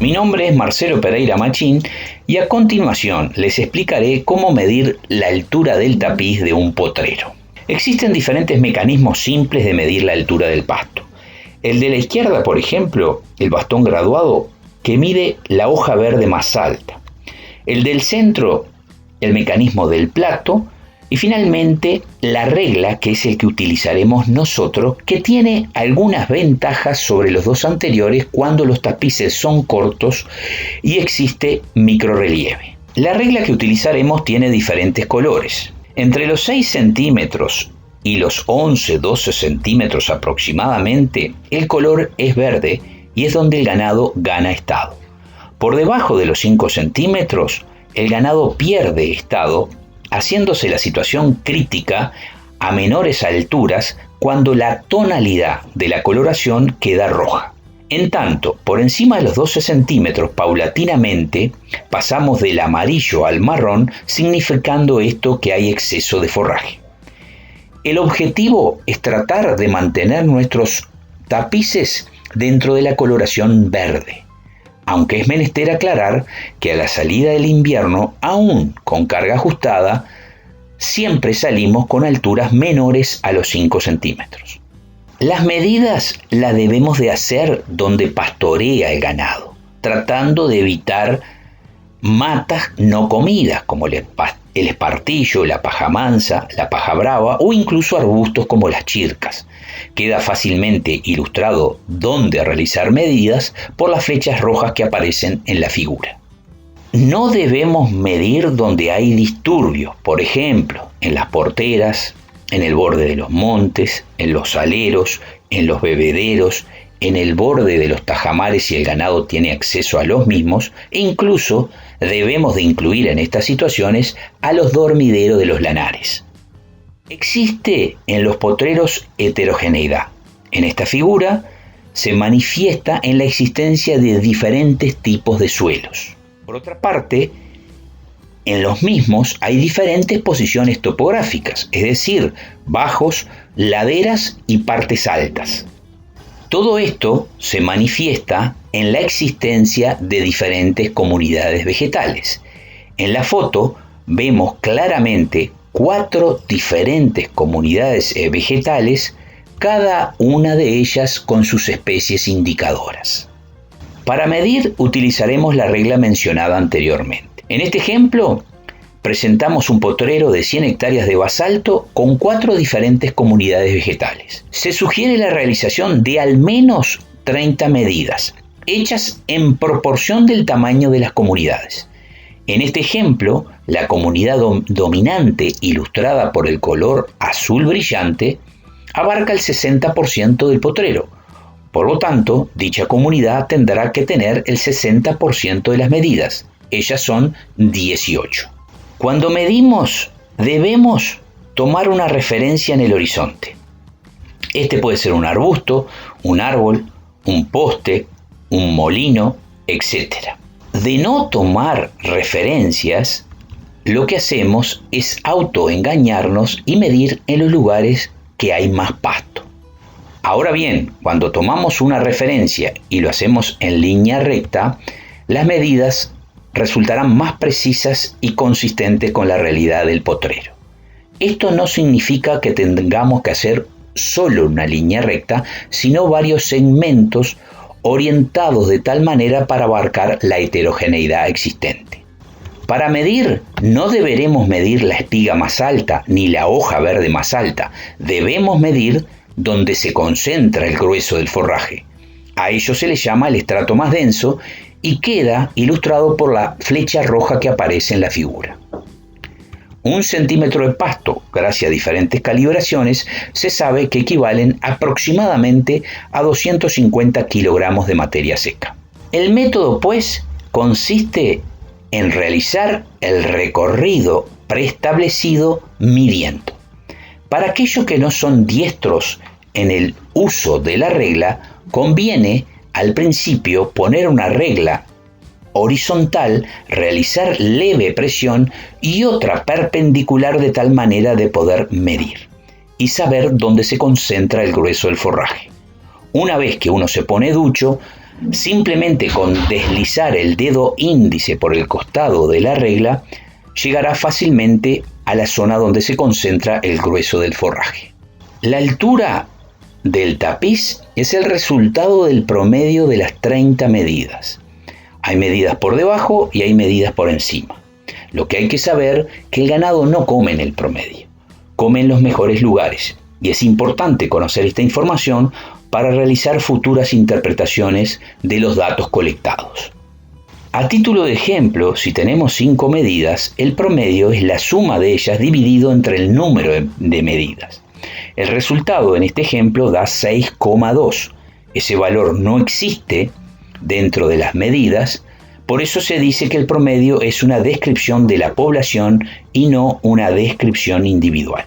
Mi nombre es Marcelo Pereira Machín y a continuación les explicaré cómo medir la altura del tapiz de un potrero. Existen diferentes mecanismos simples de medir la altura del pasto. El de la izquierda, por ejemplo, el bastón graduado, que mide la hoja verde más alta. El del centro, el mecanismo del plato. Y finalmente, la regla, que es el que utilizaremos nosotros, que tiene algunas ventajas sobre los dos anteriores cuando los tapices son cortos y existe microrrelieve. La regla que utilizaremos tiene diferentes colores. Entre los 6 centímetros y los 11-12 centímetros aproximadamente, el color es verde y es donde el ganado gana estado. Por debajo de los 5 centímetros, el ganado pierde estado, haciéndose la situación crítica a menores alturas cuando la tonalidad de la coloración queda roja. En tanto, por encima de los 12 centímetros, paulatinamente, pasamos del amarillo al marrón, significando esto que hay exceso de forraje. El objetivo es tratar de mantener nuestros tapices dentro de la coloración verde, aunque es menester aclarar que a la salida del invierno, aún con carga ajustada, siempre salimos con alturas menores a los 5 centímetros. Las medidas las debemos de hacer donde pastorea el ganado, tratando de evitar matas no comidas como el espartillo, la paja mansa, la paja brava o incluso arbustos como las chircas. Queda fácilmente ilustrado dónde realizar medidas por las flechas rojas que aparecen en la figura. No debemos medir donde hay disturbios, por ejemplo, en las porteras, en el borde de los montes, en los aleros, en los bebederos, en el borde de los tajamares si el ganado tiene acceso a los mismos, e incluso debemos de incluir en estas situaciones a los dormideros de los lanares. Existe en los potreros heterogeneidad. En esta figura se manifiesta en la existencia de diferentes tipos de suelos. Por otra parte, en los mismos hay diferentes posiciones topográficas, es decir, bajos, laderas y partes altas. Todo esto se manifiesta en la existencia de diferentes comunidades vegetales. En la foto vemos claramente 4 diferentes comunidades vegetales, cada una de ellas con sus especies indicadoras. Para medir utilizaremos la regla mencionada anteriormente. En este ejemplo presentamos un potrero de 100 hectáreas de basalto con 4 diferentes comunidades vegetales. Se sugiere la realización de al menos 30 medidas, hechas en proporción del tamaño de las comunidades. En este ejemplo, la comunidad dominante, ilustrada por el color azul brillante, abarca el 60% del potrero. Por lo tanto, dicha comunidad tendrá que tener el 60% de las medidas. Ellas son 18. Cuando medimos, debemos tomar una referencia en el horizonte. Este puede ser un arbusto, un árbol, un poste, un molino, etc. De no tomar referencias, lo que hacemos es autoengañarnos y medir en los lugares que hay más pasto. Ahora bien, cuando tomamos una referencia y lo hacemos en línea recta, las medidas resultarán más precisas y consistentes con la realidad del potrero. Esto no significa que tengamos que hacer solo una línea recta, sino varios segmentos orientados de tal manera para abarcar la heterogeneidad existente. Para medir, no deberemos medir la espiga más alta ni la hoja verde más alta. Debemos medir donde se concentra el grueso del forraje. A ello se le llama el estrato más denso y queda ilustrado por la flecha roja que aparece en la figura. 1 centímetro de pasto, gracias a diferentes calibraciones, se sabe que equivalen aproximadamente a 250 kilogramos de materia seca. El método, pues, consiste en realizar el recorrido preestablecido midiendo. Para aquellos que no son diestros en el uso de la regla, conviene al principio poner una regla horizontal, realizar leve presión y otra perpendicular de tal manera de poder medir y saber dónde se concentra el grueso del forraje. Una vez que uno se pone ducho, Simplemente con deslizar el dedo índice por el costado de la regla, llegará fácilmente a la zona donde se concentra el grueso del forraje. La altura del tapiz es el resultado del promedio de las 30 medidas. Hay medidas por debajo y hay medidas por encima. Lo que hay que saber es que el ganado no come en el promedio, come en los mejores lugares, y es importante conocer esta información para realizar futuras interpretaciones de los datos colectados. A título de ejemplo, si tenemos 5 medidas, el promedio es la suma de ellas dividido entre el número de medidas. El resultado en este ejemplo da 6,2. Ese valor no existe dentro de las medidas, por eso se dice que el promedio es una descripción de la población y no una descripción individual.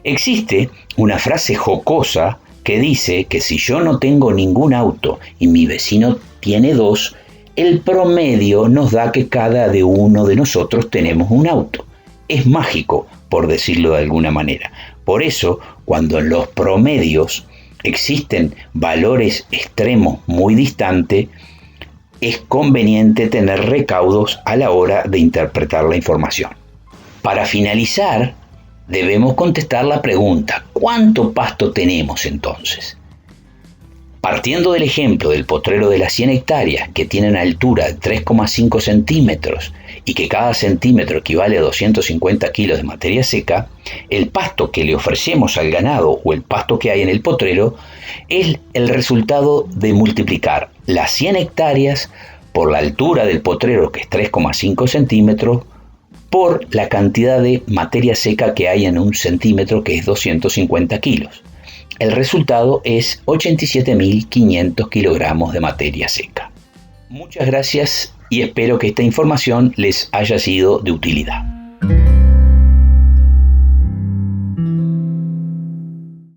Existe una frase jocosa que dice que si yo no tengo ningún auto y mi vecino tiene 2, el promedio nos da que cada uno de nosotros tenemos un auto. Es mágico, por decirlo de alguna manera. Por eso, cuando en los promedios existen valores extremos muy distantes, es conveniente tener recaudos a la hora de interpretar la información. Para finalizar, debemos contestar la pregunta: ¿cuánto pasto tenemos entonces? Partiendo del ejemplo del potrero de las 100 hectáreas, que tiene una altura de 3,5 centímetros y que cada centímetro equivale a 250 kilos de materia seca, el pasto que le ofrecemos al ganado o el pasto que hay en el potrero es el resultado de multiplicar las 100 hectáreas por la altura del potrero, que es 3,5 centímetros, por la cantidad de materia seca que hay en un centímetro, que es 250 kilos. El resultado es 87.500 kilogramos de materia seca. Muchas gracias y espero que esta información les haya sido de utilidad.